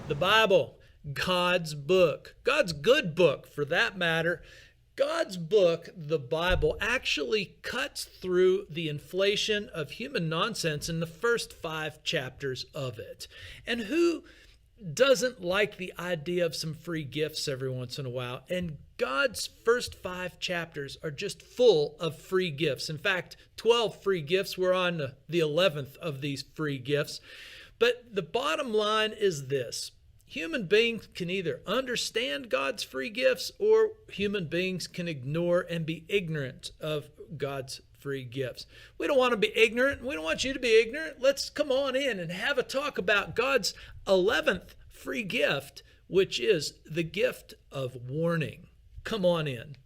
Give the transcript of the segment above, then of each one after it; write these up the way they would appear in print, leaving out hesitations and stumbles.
The Bible, God's book, God's good book for that matter. God's book, the Bible, actually cuts through the inflation of human nonsense in the first 5 chapters of it. And who doesn't like the idea of some free gifts every once in a while? And God's first 5 chapters are just full of free gifts. In fact, 12 free gifts. We're on the 11th of these free gifts. But the bottom line is this. Human beings can either understand God's free gifts, or human beings can ignore and be ignorant of God's free gifts. We don't want to be ignorant. We don't want you to be ignorant. Let's come on in and have a talk about God's 11th free gift, which is the gift of warning. Come on in.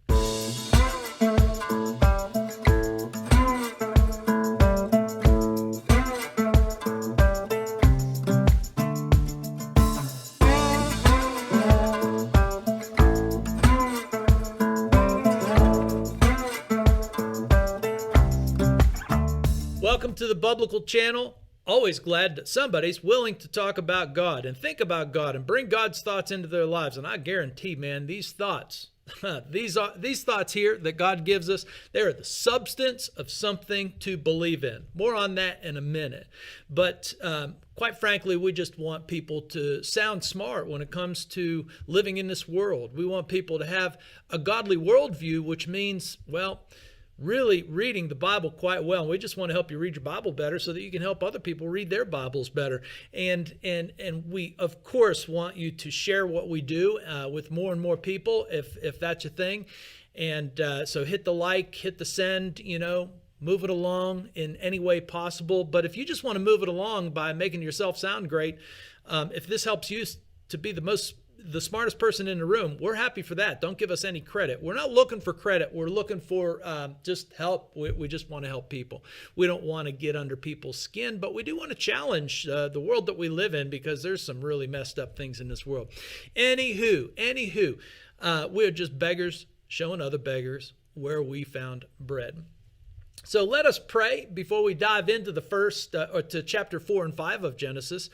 Welcome to the Biblical Channel. Always glad that somebody's willing to talk about God and think about God and bring God's thoughts into their lives. And I guarantee, man, these thoughts, these thoughts here that God gives us, they are the substance of something to believe in. More on that in a minute. But quite frankly, we just want people to sound smart when it comes to living in this world. We want people to have a godly worldview, which means, well, really reading the Bible quite well. We just want to help you read your Bible better so that you can help other people read their Bibles better. And we, of course, want you to share what we do with more and more people if that's your thing. And so hit the like, hit the send, move it along in any way possible. But if you just want to move it along by making yourself sound great, if this helps you to be the smartest person in the room, we're happy for that. Don't give us any credit. We're not looking for credit. We're looking for just help. We just want to help people. We don't want to get under people's skin, but we do want to challenge the world that we live in, because there's some really messed up things in this world. Anywho, we're just beggars showing other beggars where we found bread. So let us pray before we dive into the first, or to chapter 4 and 5 of Genesis.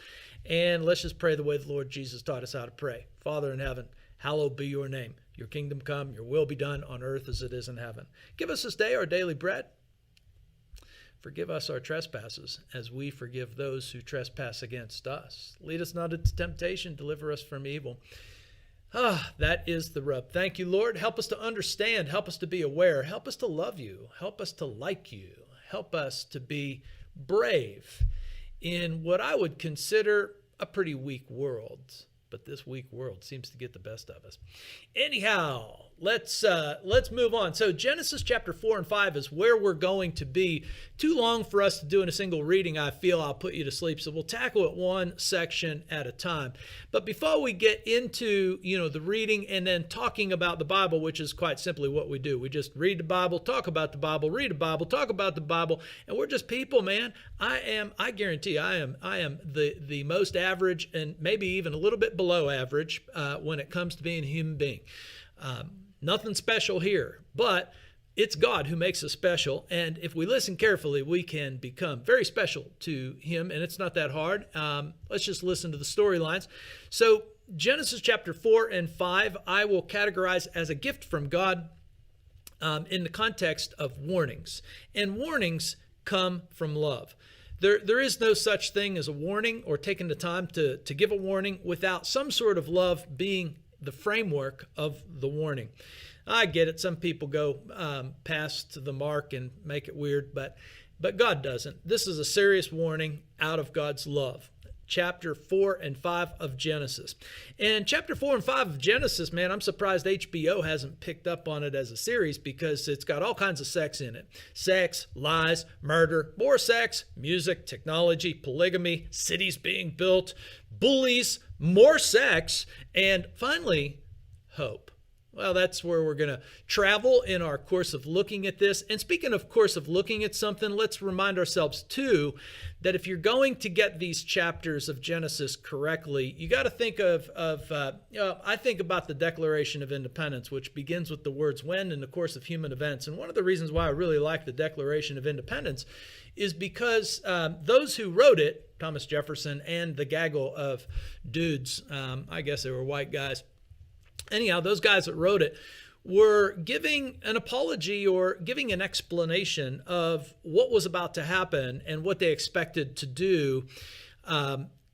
And let's just pray the way the Lord Jesus taught us how to pray. Father in heaven, hallowed be your name. Your kingdom come, your will be done on earth as it is in heaven. Give us this day our daily bread. Forgive us our trespasses as we forgive those who trespass against us. Lead us not into temptation, deliver us from evil. That is the rub. Thank you, Lord. Help us to understand. Help us to be aware. Help us to love you. Help us to like you. Help us to be brave in what I would consider a pretty weak world. But this weak world seems to get the best of us. Anyhow, let's move on. So Genesis chapter 4 and 5 is where we're going to be. Too long for us to do in a single reading. I feel I'll put you to sleep. So we'll tackle it one section at a time. But before we get into, the reading and then talking about the Bible, which is quite simply what we do. We just read the Bible, talk about the Bible, read the Bible, talk about the Bible, and we're just people, man. I guarantee I am the most average, and maybe even a little bit below average when it comes to being a human being. Nothing special here, but it's God who makes us special. And if we listen carefully, we can become very special to him. And it's not that hard. Let's just listen to the storylines. So Genesis chapter 4 and 5, I will categorize as a gift from God in the context of warnings. And warnings come from love. There is no such thing as a warning or taking the time to give a warning without some sort of love being the framework of the warning. I get it. Some people go past the mark and make it weird, but God doesn't. This is a serious warning out of God's love. Chapter 4 and 5 of Genesis. And chapter 4 and 5 of Genesis, man, I'm surprised HBO hasn't picked up on it as a series, because it's got all kinds of sex in it. Sex, lies, murder, more sex, music, technology, polygamy, cities being built, bullies, more sex, and finally, hope. Well, that's where we're going to travel in our course of looking at this. And speaking of course of looking at something, let's remind ourselves too that if you're going to get these chapters of Genesis correctly, you got to think I think about the Declaration of Independence, which begins with the words "when" in the course of human events. And one of the reasons why I really like the Declaration of Independence is because those who wrote it, Thomas Jefferson and the gaggle of dudes, I guess they were white guys. Anyhow, those guys that wrote it were giving an apology or giving an explanation of what was about to happen and what they expected to do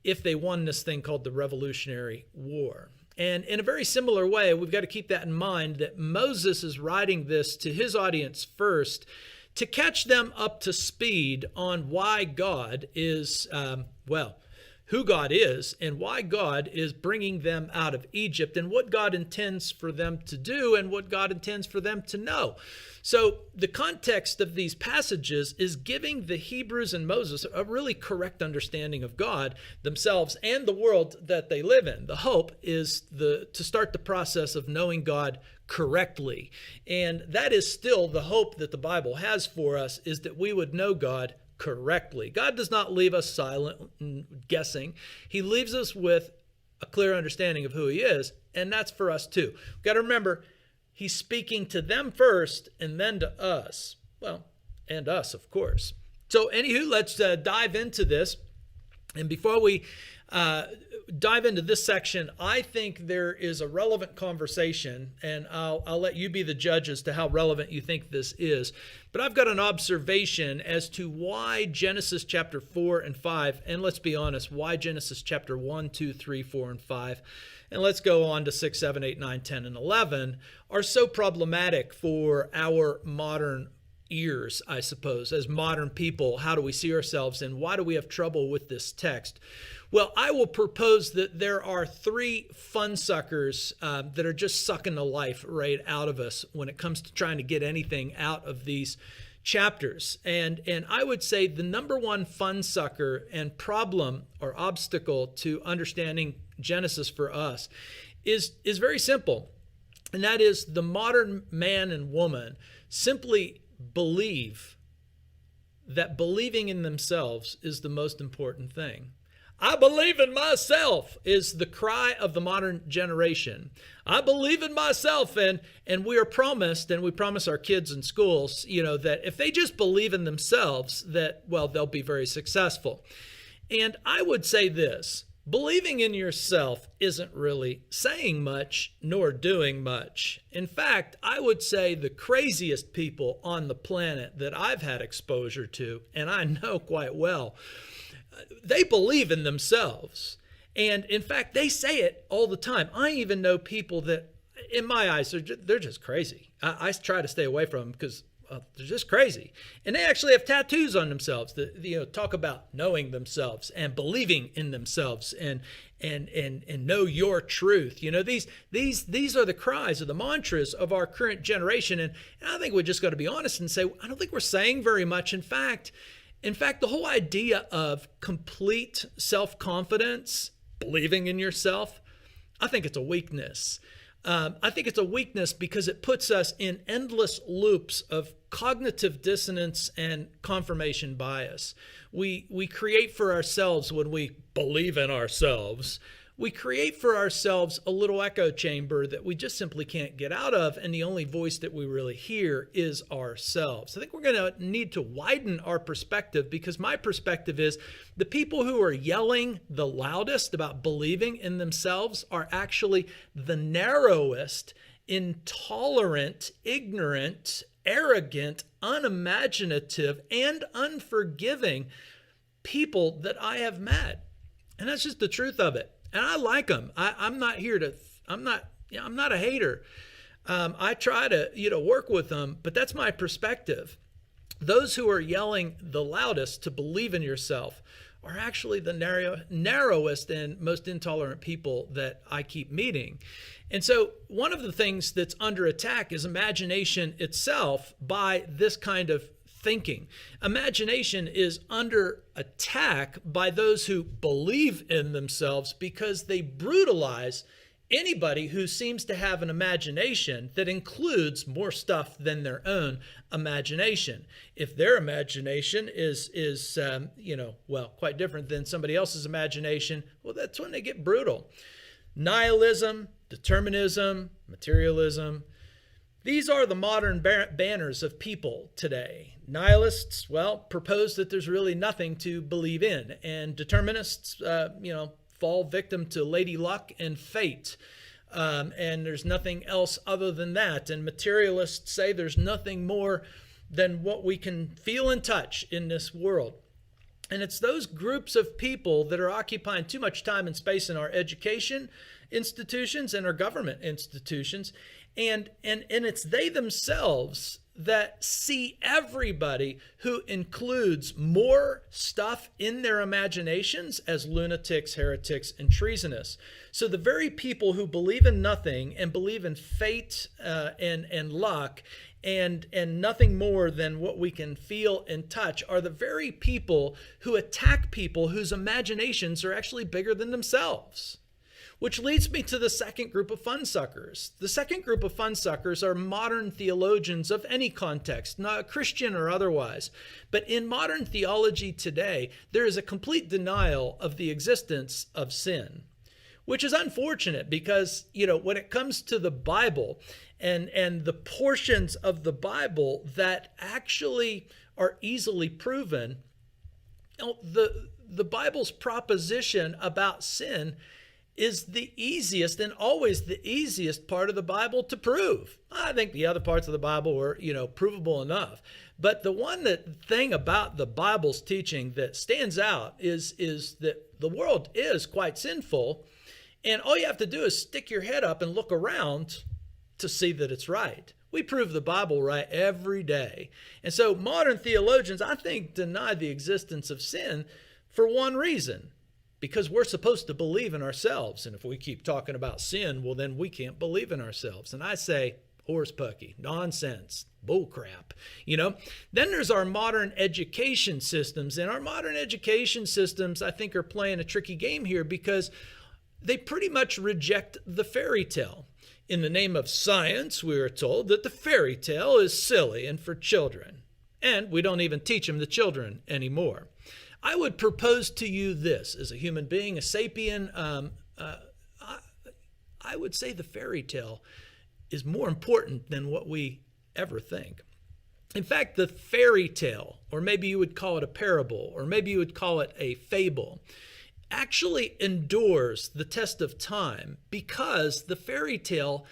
if they won this thing called the Revolutionary War. And in a very similar way, we've got to keep that in mind, that Moses is writing this to his audience first to catch them up to speed on why God is, who God is and why God is bringing them out of Egypt and what God intends for them to do and what God intends for them to know. So the context of these passages is giving the Hebrews and Moses a really correct understanding of God, themselves, and the world that they live in. The hope is to start the process of knowing God correctly. And that is still the hope that the Bible has for us, is that we would know God correctly. God does not leave us silent and guessing. He leaves us with a clear understanding of who he is, and that's for us too. We've got to remember, he's speaking to them first and then to us. Well, and us, of course. So anywho, let's dive into this. And before we dive into this section, I think there is a relevant conversation, and I'll let you be the judge as to how relevant you think this is. But I've got an observation as to why Genesis chapter 4 and 5, and let's be honest, why Genesis chapter 1, 2, 3, 4, and 5, and let's go on to 6, 7, 8, 9, 10, and 11, are so problematic for our modern ears, I suppose. As modern people, how do we see ourselves, and why do we have trouble with this text? Well, I will propose that there are three fun suckers that are just sucking the life right out of us when it comes to trying to get anything out of these chapters. And I would say the number one fun sucker and problem or obstacle to understanding Genesis for us is very simple. And that is the modern man and woman simply believe that believing in themselves is the most important thing. I believe in myself is the cry of the modern generation. I believe in myself, and we are promised, and we promise our kids in schools, that if they just believe in themselves, that, well, they'll be very successful. And I would say this: believing in yourself isn't really saying much nor doing much. In fact, I would say the craziest people on the planet that I've had exposure to, and I know quite well, they believe in themselves. And in fact, they say it all the time. I even know people that, in my eyes, they're just crazy. I try to stay away from them because they're just crazy. And they actually have tattoos on themselves that talk about knowing themselves and believing in themselves and know your truth. These are the cries or the mantras of our current generation. And I think we just got to be honest and say, I don't think we're saying very much. In fact, the whole idea of complete self-confidence, believing in yourself, I think it's a weakness. I think it's a weakness because it puts us in endless loops of cognitive dissonance and confirmation bias. We create for ourselves, when we believe in ourselves, we create for ourselves a little echo chamber that we just simply can't get out of, and the only voice that we really hear is ourselves. I think we're going to need to widen our perspective, because my perspective is the people who are yelling the loudest about believing in themselves are actually the narrowest, intolerant, ignorant, arrogant, unimaginative, and unforgiving people that I have met. And that's just the truth of it. And I like them. I'm not a hater. I try to, work with them, but that's my perspective. Those who are yelling the loudest to believe in yourself are actually the narrowest and most intolerant people that I keep meeting. And so one of the things that's under attack is imagination itself by this kind of thinking. Imagination is under attack by those who believe in themselves because they brutalize Anybody who seems to have an imagination that includes more stuff than their own imagination. If their imagination is quite different than somebody else's imagination, well, that's when they get brutal. Nihilism, determinism, materialism. These are the modern banners of people today. Nihilists, propose that there's really nothing to believe in, and determinists, fall victim to lady luck and fate. And there's nothing else other than that. And materialists say there's nothing more than what we can feel and touch in this world. And it's those groups of people that are occupying too much time and space in our education institutions and our government institutions. And it's they themselves that see everybody who includes more stuff in their imaginations as lunatics, heretics, and treasonous. So the very people who believe in nothing and believe in fate and luck and nothing more than what we can feel and touch are the very people who attack people whose imaginations are actually bigger than themselves. Which leads me to the second group of fun suckers. The second group of fun suckers are modern theologians of any context, not Christian or otherwise. But in modern theology today, there is a complete denial of the existence of sin, which is unfortunate because, when it comes to the Bible and the portions of the Bible that actually are easily proven, the Bible's proposition about sin is the easiest and always the easiest part of the Bible to prove. I think the other parts of the Bible were, provable enough. But the thing about the Bible's teaching that stands out is that the world is quite sinful, and all you have to do is stick your head up and look around to see that it's right. We prove the Bible right every day. And so modern theologians, I think, deny the existence of sin for one reason. Because we're supposed to believe in ourselves. And if we keep talking about sin, well, then we can't believe in ourselves. And I say, horsepucky, nonsense, bullcrap. Then there's our modern education systems. And our modern education systems, I think, are playing a tricky game here because they pretty much reject the fairy tale. In the name of science, we are told that the fairy tale is silly and for children. And we don't even teach them the children anymore. I would propose to you this, as a human being, a sapien, I would say the fairy tale is more important than what we ever think. In fact, the fairy tale, or maybe you would call it a parable, or maybe you would call it a fable, actually endures the test of time because the fairy tale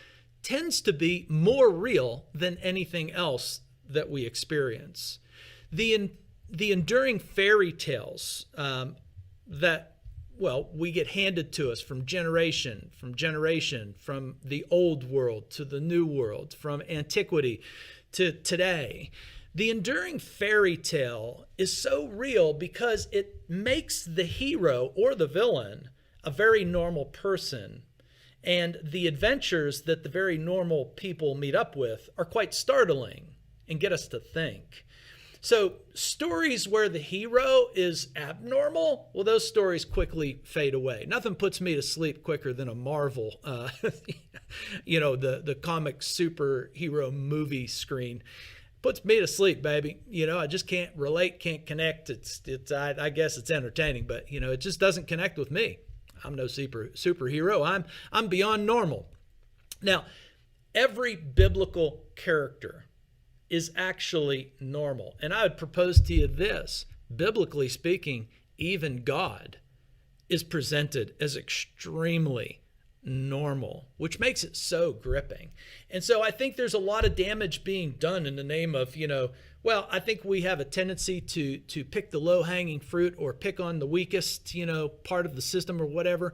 tends to be more real than anything else that we experience. The enduring fairy tales we get handed to us from generation, from the old world to the new world, from antiquity to today. The enduring fairy tale is so real because it makes the hero or the villain a very normal person. And the adventures that the very normal people meet up with are quite startling and get us to think. So stories where the hero is abnormal, well, those stories quickly fade away. Nothing puts me to sleep quicker than a Marvel, the comic superhero movie screen. Puts me to sleep, baby. I just can't relate, can't connect. I guess it's entertaining, but it just doesn't connect with me. I'm no superhero. I'm beyond normal. Now, every biblical character is actually normal. And I would propose to you this, biblically speaking, even God is presented as extremely normal, which makes it so gripping. And so I think there's a lot of damage being done in the name of, I think we have a tendency to pick the low-hanging fruit or pick on the weakest, part of the system or whatever.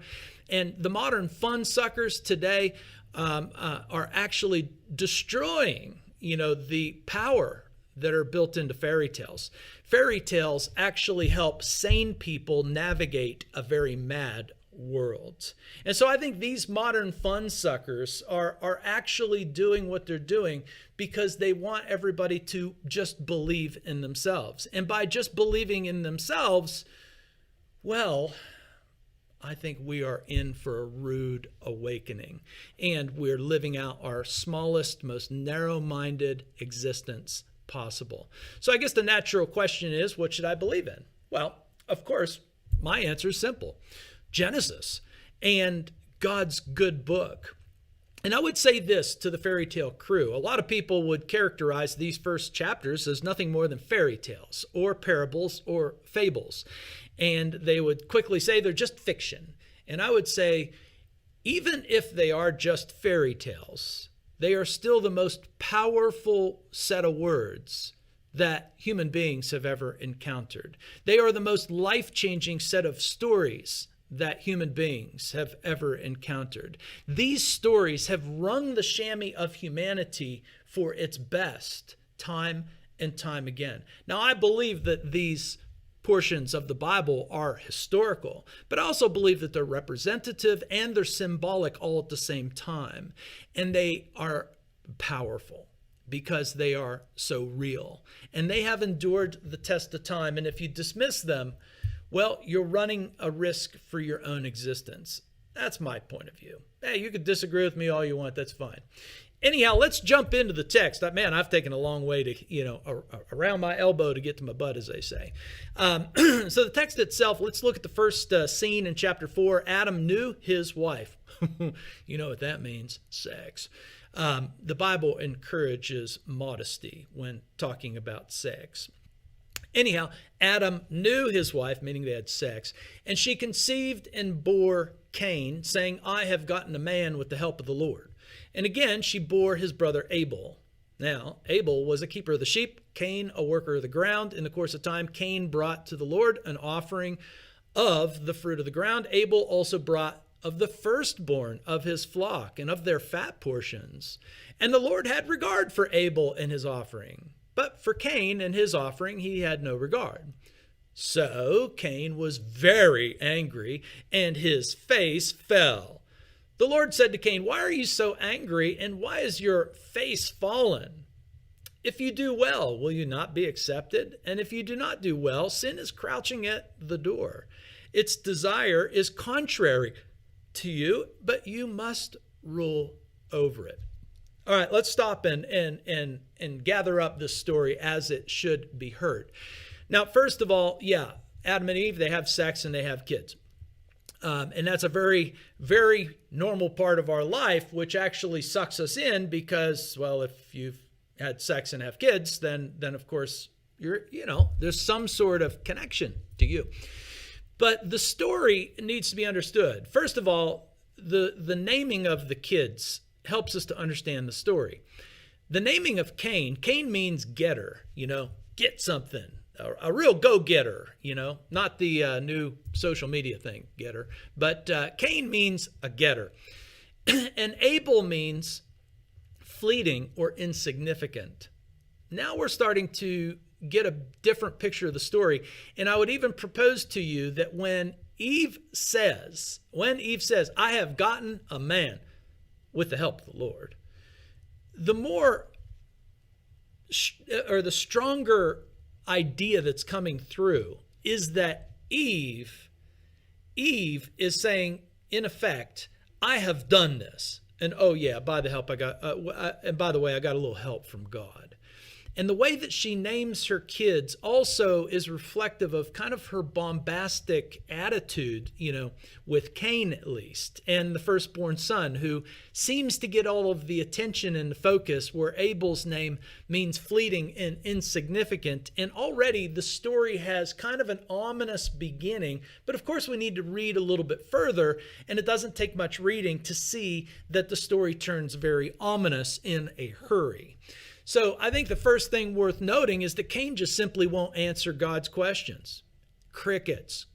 And the modern fun suckers today are actually destroying the power that are built into fairy tales. Fairy tales actually help sane people navigate a very mad world. And so I think these modern fun suckers are actually doing what they're doing because they want everybody to just believe in themselves. And by just believing in themselves, well, I think we are in for a rude awakening, and we're living out our smallest, most narrow-minded existence possible. So I guess the natural question is, what should I believe in? Well, of course, my answer is simple. Genesis and God's good book. And I would say this to the fairy tale crew. A lot of people would characterize these first chapters as nothing more than fairy tales or parables or fables. And they would quickly say they're just fiction. And I would say, even if they are just fairy tales, they are still the most powerful set of words that human beings have ever encountered. They are the most life-changing set of stories that human beings have ever encountered. These stories have rung the chamois of humanity for its best time and time again. Now, I believe that these portions of the Bible are historical, but I also believe that they're representative and they're symbolic all at the same time. And they are powerful because they are so real. And they have endured the test of time. And if you dismiss them, well, you're running a risk for your own existence. That's my point of view. Hey, you can disagree with me all you want. That's fine. Anyhow, let's jump into the text. Man, I've taken a long way to, around my elbow to get to my butt, as they say. So the text itself, let's look at the first scene in chapter 4. Adam knew his wife. You know what that means, sex. The Bible encourages modesty when talking about sex. Anyhow, Adam knew his wife, meaning they had sex, and she conceived and bore Cain, saying, I have gotten a man with the help of the Lord. And again, she bore his brother Abel. Now, Abel was a keeper of the sheep, Cain a worker of the ground. In the course of time, Cain brought to the Lord an offering of the fruit of the ground. Abel also brought of the firstborn of his flock and of their fat portions. And the Lord had regard for Abel and his offering. But for Cain and his offering, he had no regard. So Cain was very angry, and his face fell. The Lord said to Cain, why are you so angry, and why is your face fallen? If you do well, will you not be accepted? And if you do not do well, sin is crouching at the door. Its desire is contrary to you, but you must rule over it. All right, let's stop and gather up this story as it should be heard. Now, first of all, Adam and Eve, they have sex and they have kids. And that's a very, very normal part of our life, which actually sucks us in because, well, if you've had sex and have kids, then of course, there's some sort of connection to you. But the story needs to be understood. First of all, the naming of the kids helps us to understand the story. The naming of Cain means getter, get something. A real go-getter, not the new social media thing, getter. But Cain means a getter. And Abel means fleeting or insignificant. Now we're starting to get a different picture of the story. And I would even propose to you that when Eve says, I have gotten a man with the help of the Lord, the stronger idea that's coming through is that Eve is saying, in effect, I have done this. And oh yeah, by the help I got, and by the way, I got a little help from God. And the way that she names her kids also is reflective of kind of her bombastic attitude, with Cain at least, and the firstborn son, who seems to get all of the attention and the focus, where Abel's name means fleeting and insignificant. And already the story has kind of an ominous beginning, but of course we need to read a little bit further, and it doesn't take much reading to see that the story turns very ominous in a hurry. So I think the first thing worth noting is that Cain just simply won't answer God's questions. Crickets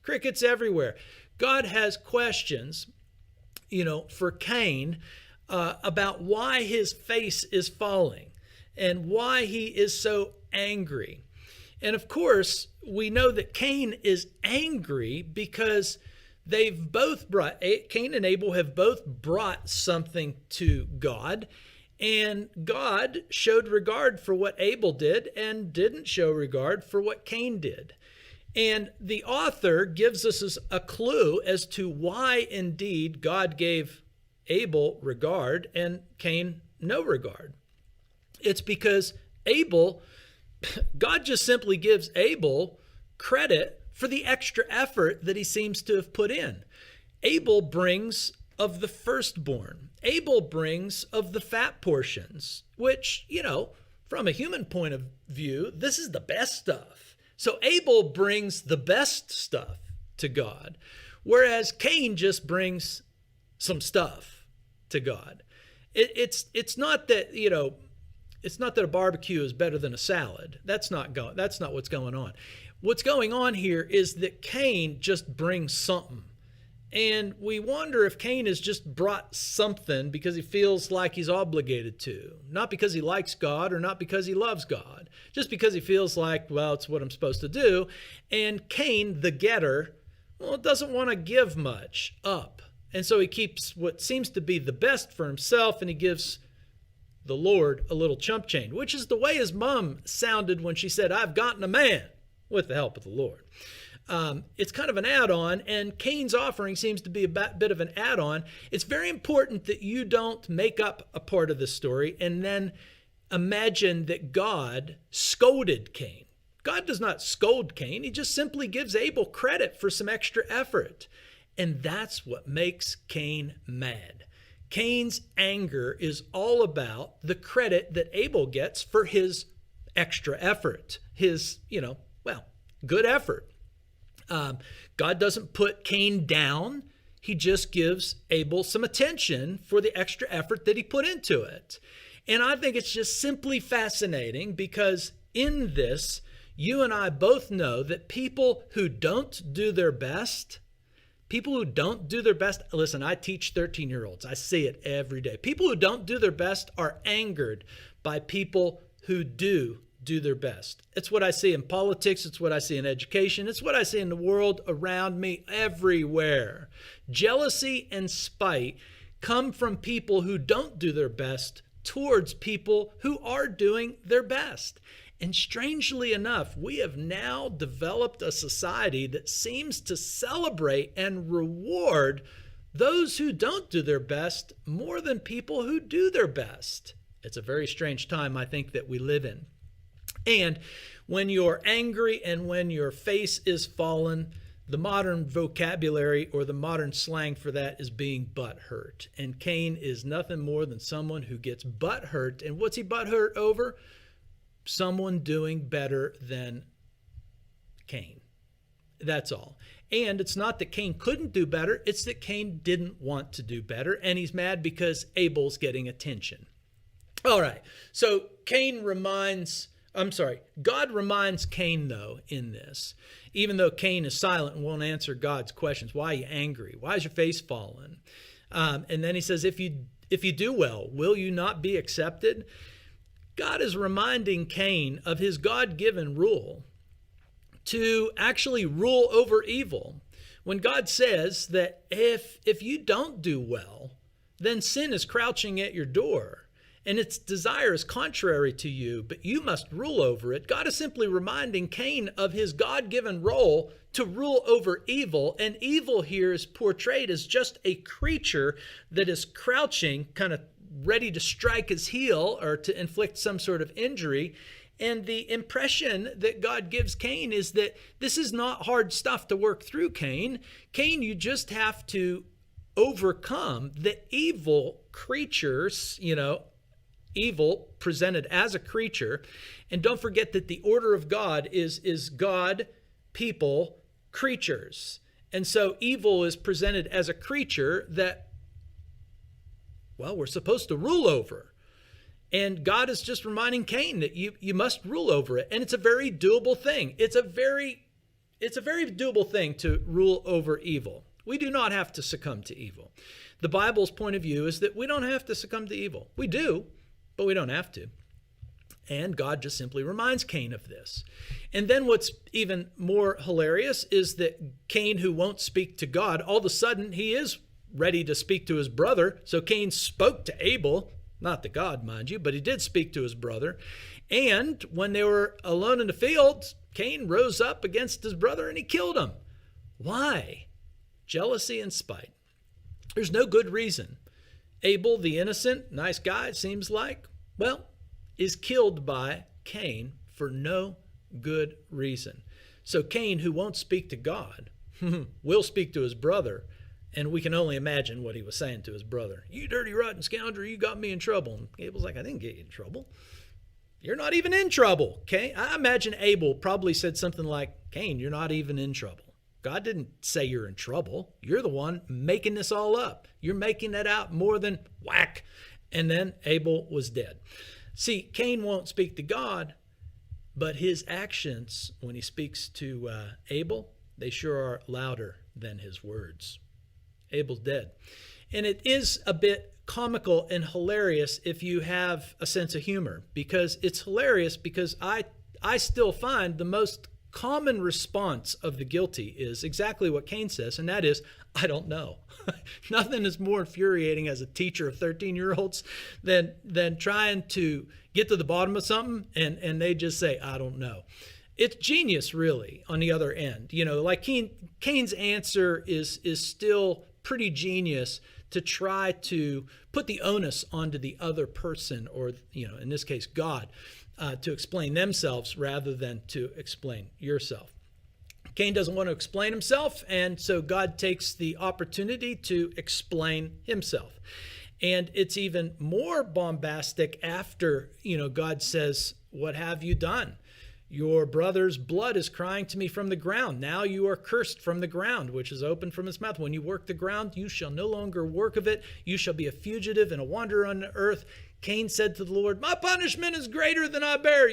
everywhere. God has questions, for Cain about why his face is falling and why he is so angry. And of course, we know that Cain is angry because Cain and Abel have both brought something to God. And God showed regard for what Abel did and didn't show regard for what Cain did. And the author gives us a clue as to why indeed God gave Abel regard and Cain no regard. It's because God just simply gives Abel credit for the extra effort that he seems to have put in. Abel brings of the firstborn. Abel brings of the fat portions, which, from a human point of view, this is the best stuff. So Abel brings the best stuff to God, whereas Cain just brings some stuff to God. It's not that, it's not that a barbecue is better than a salad. That's not what's going on. What's going on here is that Cain just brings something. And we wonder if Cain has just brought something because he feels like he's obligated to. Not because he likes God or not because he loves God. Just because he feels like, well, it's what I'm supposed to do. And Cain, the getter, doesn't want to give much up. And so he keeps what seems to be the best for himself, and he gives the Lord a little chump change, which is the way his mom sounded when she said, "I've gotten a man," with the help of the Lord. It's kind of an add-on, and Cain's offering seems to be a bit of an add-on. It's very important that you don't make up a part of the story and then imagine that God scolded Cain. God does not scold Cain. He just simply gives Abel credit for some extra effort. And that's what makes Cain mad. Cain's anger is all about the credit that Abel gets for his extra effort, his, good effort. God doesn't put Cain down. He just gives Abel some attention for the extra effort that he put into it. And I think it's just simply fascinating because in this, you and I both know that people who don't do their best, listen, I teach 13-year-olds. I see it every day. People who don't do their best are angered by people who do their best. It's what I see in politics. It's what I see in education. It's what I see in the world around me everywhere. Jealousy and spite come from people who don't do their best towards people who are doing their best. And strangely enough, we have now developed a society that seems to celebrate and reward those who don't do their best more than people who do their best. It's a very strange time, I think, that we live in. And when you're angry and when your face is fallen, the modern vocabulary or the modern slang for that is being butthurt. And Cain is nothing more than someone who gets butthurt. And what's he butthurt over? Someone doing better than Cain. That's all. And it's not that Cain couldn't do better. It's that Cain didn't want to do better. And he's mad because Abel's getting attention. All right. So God reminds Cain, though, in this, even though Cain is silent and won't answer God's questions. Why are you angry? Why is your face fallen? And then he says, if you do well, will you not be accepted? God is reminding Cain of his God-given rule to actually rule over evil. When God says that if you don't do well, then sin is crouching at your door. And its desire is contrary to you, but you must rule over it. God is simply reminding Cain of his God-given role to rule over evil. And evil here is portrayed as just a creature that is crouching, kind of ready to strike his heel or to inflict some sort of injury. And the impression that God gives Cain is that this is not hard stuff to work through, Cain. Cain, you just have to overcome the evil creatures, evil presented as a creature. And don't forget that the order of God is God, people, creatures. And so evil is presented as a creature that, we're supposed to rule over. And God is just reminding Cain that you must rule over it. And it's a very doable thing. It's a very doable thing to rule over evil. We do not have to succumb to evil. The Bible's point of view is that we don't have to succumb to evil. We do, but we don't have to. And God just simply reminds Cain of this. And then what's even more hilarious is that Cain, who won't speak to God, all of a sudden he is ready to speak to his brother. So Cain spoke to Abel, not to God, mind you, but he did speak to his brother. And when they were alone in the field, Cain rose up against his brother and he killed him. Why? Jealousy and spite. There's no good reason. Abel, the innocent, nice guy, it seems like, well, is killed by Cain for no good reason. So Cain, who won't speak to God, will speak to his brother, and we can only imagine what he was saying to his brother. You dirty, rotten scoundrel, you got me in trouble. And Abel's like, I didn't get you in trouble. You're not even in trouble. Okay? I imagine Abel probably said something like, Cain, you're not even in trouble. God didn't say you're in trouble. You're the one making this all up. You're making that out more than whack. And then Abel was dead. See, Cain won't speak to God, but his actions, when he speaks to Abel, they sure are louder than his words. Abel's dead. And it is a bit comical and hilarious if you have a sense of humor, because it's hilarious because I still find the most common response of the guilty is exactly what Cain says, and that is, I don't know. Nothing is more infuriating as a teacher of 13-year-olds than trying to get to the bottom of something and they just say, I don't know. It's genius, really, on the other end. You know, like Cain's answer is still pretty genius to try to put the onus onto the other person, or, you know, in this case, God, to explain themselves rather than to explain yourself. Cain doesn't want to explain himself, and so God takes the opportunity to explain himself. And it's even more bombastic after, you know, God says, what have you done? Your brother's blood is crying to me from the ground. Now you are cursed from the ground, which is open from his mouth. When you work the ground, you shall no longer work of it. You shall be a fugitive and a wanderer on the earth. Cain said to the Lord, my punishment is greater than I bear.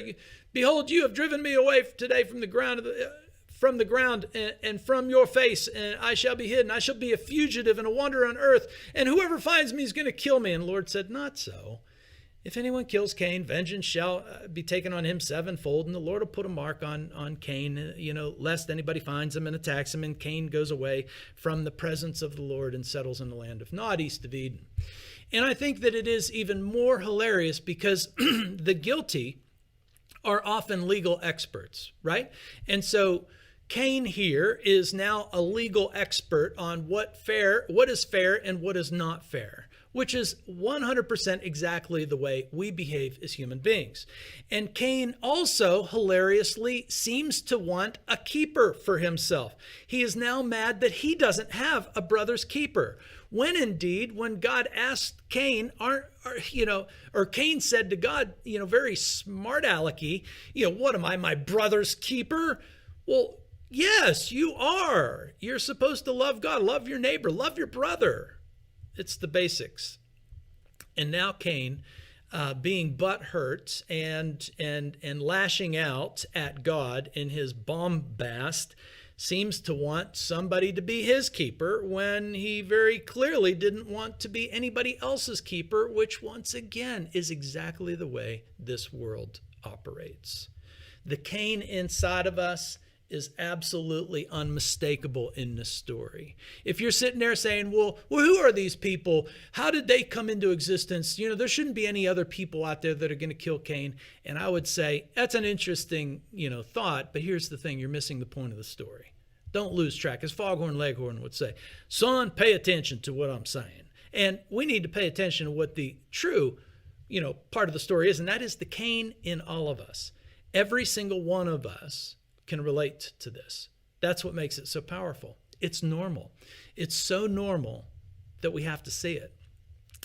Behold, you have driven me away today from the ground and from your face, and I shall be hidden. I shall be a fugitive and a wanderer on earth, and whoever finds me is going to kill me. And the Lord said, not so. If anyone kills Cain, vengeance shall be taken on him sevenfold, and the Lord will put a mark on Cain, you know, lest anybody finds him and attacks him, and Cain goes away from the presence of the Lord and settles in the land of Nod, east of Eden. And I think that it is even more hilarious because the guilty are often legal experts, right? And so Cain here is now a legal expert on what is fair and what is not fair, which is 100% exactly the way we behave as human beings. And Cain also hilariously seems to want a keeper for himself. He is now mad that he doesn't have a brother's keeper. When God asked Cain, or Cain said to God, you know, very smart alecky, you know, what am I, my brother's keeper? Well, yes, you are. You're supposed to love God, love your neighbor, love your brother. It's the basics. And now Cain, being butthurt and lashing out at God in his bombast, seems to want somebody to be his keeper when he very clearly didn't want to be anybody else's keeper, which once again is exactly the way this world operates. The Cain inside of us is absolutely unmistakable in this story. If you're sitting there saying, well, who are these people? How did they come into existence? You know, there shouldn't be any other people out there that are going to kill Cain. And I would say that's an interesting, you know, thought. But here's the thing. You're missing the point of the story. Don't lose track. As Foghorn Leghorn would say, son, pay attention to what I'm saying. And we need to pay attention to what the true, you know, part of the story is. And that is the Cain in all of us. Every single one of us can relate to this. That's what makes it so powerful. It's normal. It's so normal that we have to see it.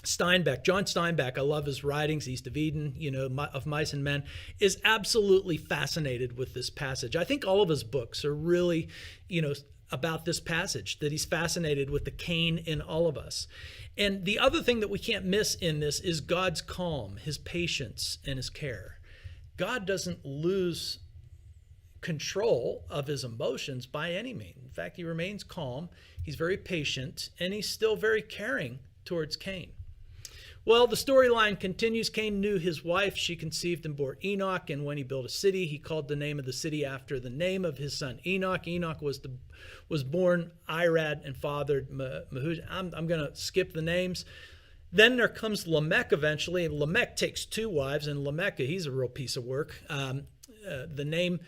John Steinbeck, I love his writings, East of Eden, you know, of Mice and Men, is absolutely fascinated with this passage. I think all of his books are really, you know, about this passage, that he's fascinated with the Cain in all of us. And the other thing that we can't miss in this is God's calm, his patience, and his care. God doesn't lose control of his emotions by any means. In fact, he remains calm, he's very patient, and he's still very caring towards Cain. Well, the storyline continues. Cain knew his wife. She conceived and bore Enoch, and when he built a city, he called the name of the city after the name of his son Enoch. Enoch was born Irad and fathered Mehujael. I'm going to skip the names. Then there comes Lamech eventually, and Lamech takes two wives, and Lamech, he's a real piece of work. The name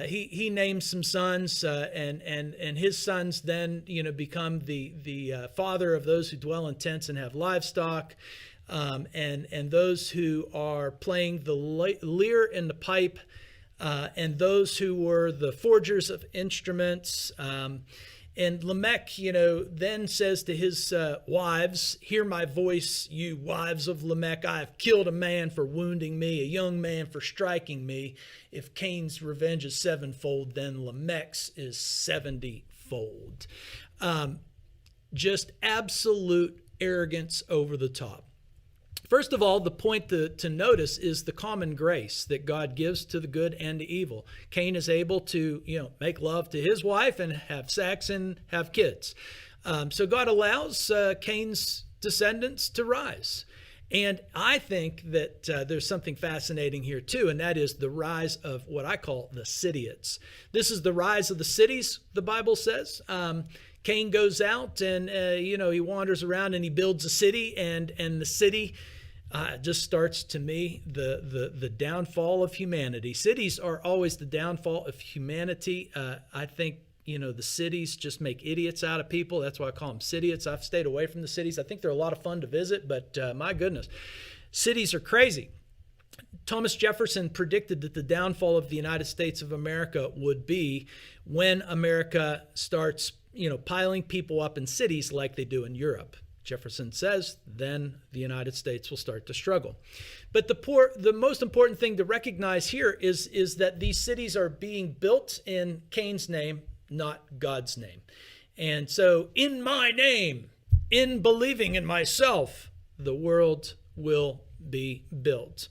he names some sons, and his sons then become the father of those who dwell in tents and have livestock, and those who are playing the lyre and the pipe, and those who were the forgers of instruments. And Lamech, then says to his wives, "Hear my voice, you wives of Lamech. I have killed a man for wounding me, a young man for striking me. If Cain's revenge is sevenfold, then Lamech's is 70-fold." Just absolute arrogance over the top. First of all, the point to notice is the common grace that God gives to the good and the evil. Cain is able to, make love to his wife and have sex and have kids. So God allows Cain's descendants to rise. And I think that there's something fascinating here too, and that is the rise of what I call the cityates. This is the rise of the cities, the Bible says. Cain goes out and, he wanders around and he builds a city, and the city just starts, to me, the downfall of humanity. Cities are always the downfall of humanity. I think, the cities just make idiots out of people. That's why I call them cityates. I've stayed away from the cities. I think they're a lot of fun to visit, but my goodness, cities are crazy. Thomas Jefferson predicted that the downfall of the United States of America would be when America starts, piling people up in cities like they do in Europe. Jefferson says then the United States will start to struggle. But the most important thing to recognize here is that these cities are being built in Cain's name, not God's name. And so, in my name, in believing in myself, the world will be built.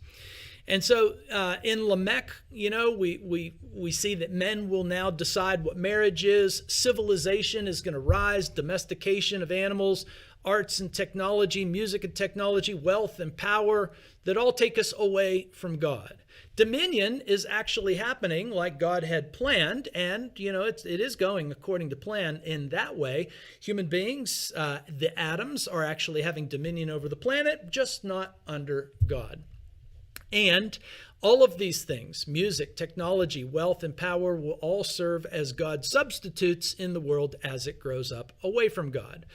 And so in Lamech, we see that men will now decide what marriage is. Civilization is going to rise, domestication of animals, arts and technology, music and technology, wealth and power, that all take us away from God. Dominion is actually happening like God had planned, and it is going according to plan in that way. Human beings, the atoms, are actually having dominion over the planet, just not under God. And all of these things, music, technology, wealth, and power, will all serve as God's substitutes in the world as it grows up away from God.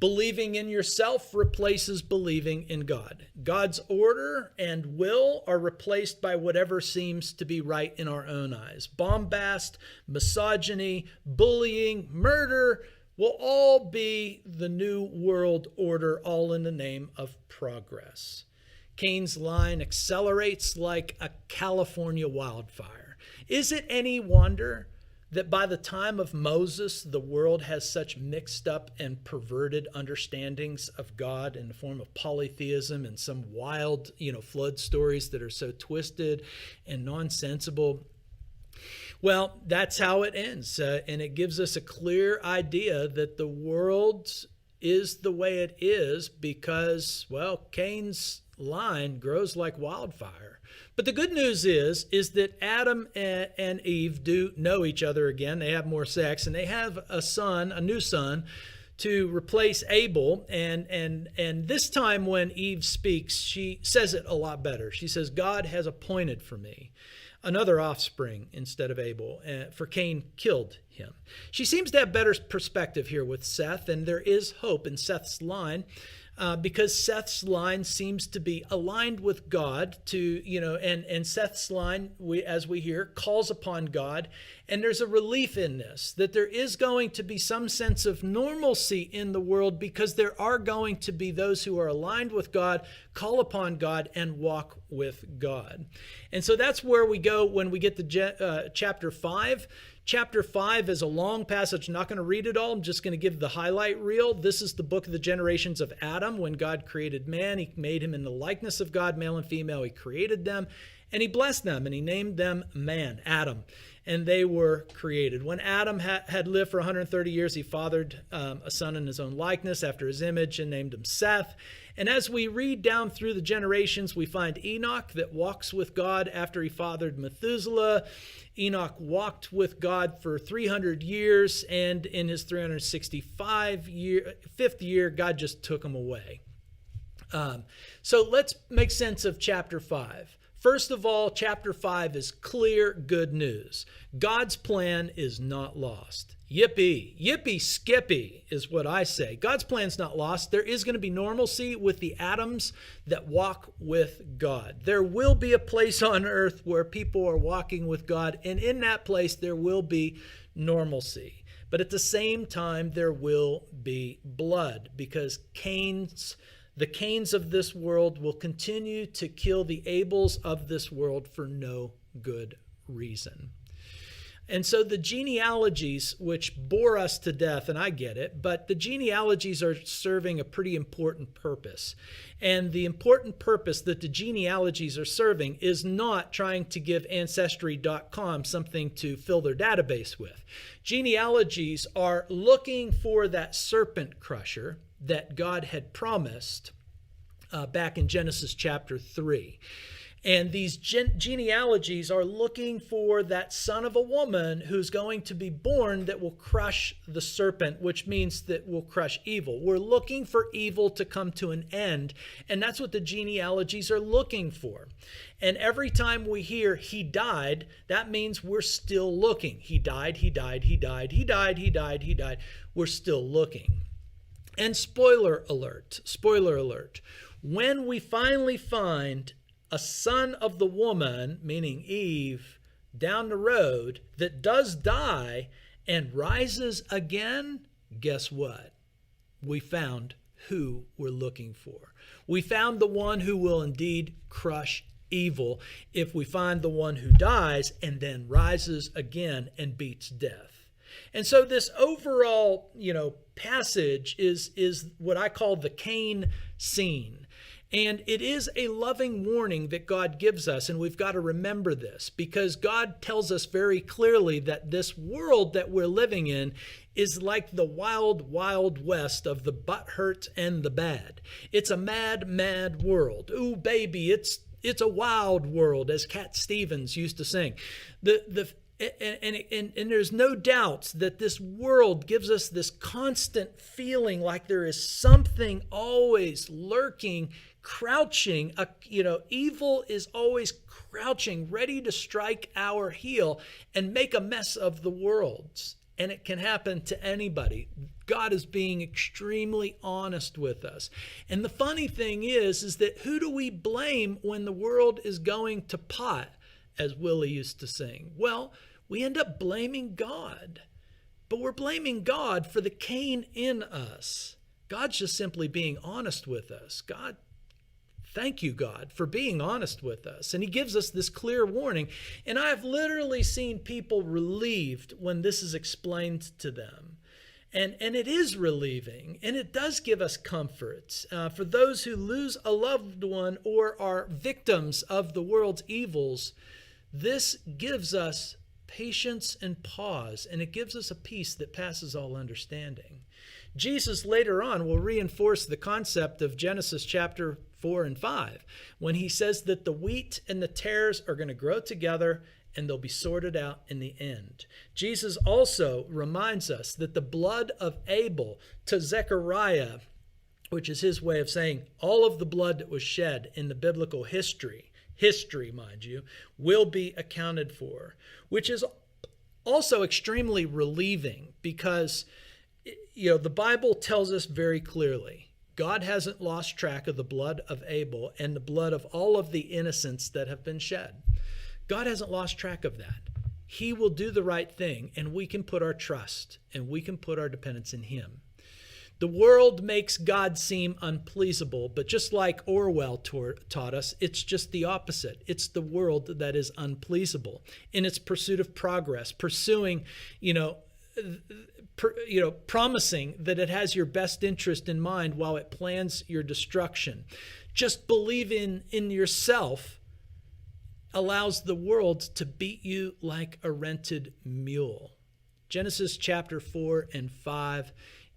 Believing in yourself replaces believing in God. God's order and will are replaced by whatever seems to be right in our own eyes. Bombast, misogyny, bullying, murder will all be the new world order, all in the name of progress. Cain's line accelerates like a California wildfire. Is it any wonder that by the time of Moses, the world has such mixed up and perverted understandings of God in the form of polytheism and some wild, flood stories that are so twisted and nonsensical? Well, that's how it ends. And it gives us a clear idea that the world is the way it is because, Cain's line grows like wildfire. But the good news is that Adam and Eve do know each other again. They have more sex, and they have a new son, to replace Abel. And this time when Eve speaks, she says it a lot better. She says, "God has appointed for me another offspring instead of Abel, for Cain killed him." She seems to have better perspective here with Seth, and there is hope in Seth's line. Because Seth's line seems to be aligned with God and Seth's line, as we hear, calls upon God. And there's a relief in this, that there is going to be some sense of normalcy in the world because there are going to be those who are aligned with God, call upon God, and walk with God. And so that's where we go when we get to chapter 5. Chapter 5 is a long passage. I'm not going to read it all. I'm just going to give the highlight reel. This is the book of the generations of Adam. When God created man, he made him in the likeness of God, male and female. He created them, and he blessed them, and he named them man, Adam, and they were created. When Adam had lived for 130 years, he fathered a son in his own likeness after his image and named him Seth. And as we read down through the generations, we find Enoch that walks with God after he fathered Methuselah. Enoch walked with God for 300 years, and in his 365th year, God just took him away. So let's make sense of chapter 5. First of all, chapter 5 is clear good news. God's plan is not lost. Yippee, yippee, skippy is what I say. God's plan's not lost. There is going to be normalcy with the atoms that walk with God. There will be a place on earth where people are walking with God, and in that place there will be normalcy. But at the same time, there will be blood, because the Cains of this world will continue to kill the Abels of this world for no good reason. And so the genealogies, which bore us to death, and I get it, but the genealogies are serving a pretty important purpose. And the important purpose that the genealogies are serving is not trying to give Ancestry.com something to fill their database with. Genealogies are looking for that serpent crusher that God had promised back in Genesis chapter 3. And these genealogies are looking for that son of a woman who's going to be born that will crush the serpent, which means that will crush evil. We're looking for evil to come to an end, and that's what the genealogies are looking for. And every time we hear he died, that means we're still looking. He died, he died, he died, he died, he died, he died. We're still looking. And spoiler alert, when we finally find a son of the woman, meaning Eve, down the road that does die and rises again, guess what? We found who we're looking for. We found the one who will indeed crush evil if we find the one who dies and then rises again and beats death. And so this overall, passage is what I call the Cain scene. And it is a loving warning that God gives us, and we've got to remember this, because God tells us very clearly that this world that we're living in is like the wild, wild west of the butthurt and the bad. It's a mad, mad world. Ooh, baby, it's a wild world, as Cat Stevens used to sing. And there's no doubt that this world gives us this constant feeling like there is something always lurking, crouching. Evil is always crouching, ready to strike our heel and make a mess of the world. And it can happen to anybody. God is being extremely honest with us. And the funny thing is that who do we blame when the world is going to pot, as Willie used to sing? Well, we end up blaming God. But we're blaming God for the Cain in us. God's just simply being honest with us. Thank you, God, for being honest with us. And he gives us this clear warning. And I've literally seen people relieved when this is explained to them. And it is relieving, and it does give us comfort. For those who lose a loved one or are victims of the world's evils, this gives us patience and pause, and it gives us a peace that passes all understanding. Jesus later on will reinforce the concept of Genesis chapter 4 and 5 when he says that the wheat and the tares are going to grow together and they'll be sorted out in the end. Jesus also reminds us that the blood of Abel to Zechariah, which is his way of saying all of the blood that was shed in the biblical history, mind you, will be accounted for, which is also extremely relieving because, the Bible tells us very clearly, God hasn't lost track of the blood of Abel and the blood of all of the innocents that have been shed. God hasn't lost track of that. He will do the right thing, and we can put our trust and we can put our dependence in him. The world makes God seem unpleasable, but just like Orwell taught us, it's just the opposite. It's the world that is unpleasable in its pursuit of progress, pursuing, promising that it has your best interest in mind while it plans your destruction. Just believe in yourself allows the world to beat you like a rented mule. Genesis chapter 4 and 5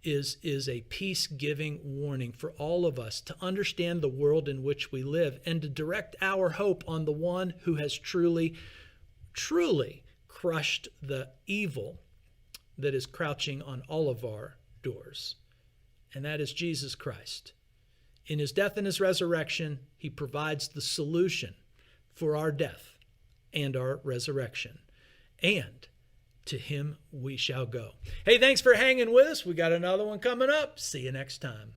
is a peace-giving warning for all of us to understand the world in which we live and to direct our hope on the one who has truly, truly crushed the evil that is crouching on all of our doors. And that is Jesus Christ. In his death and his resurrection, he provides the solution for our death and our resurrection. And to him we shall go. Hey, thanks for hanging with us. We got another one coming up. See you next time.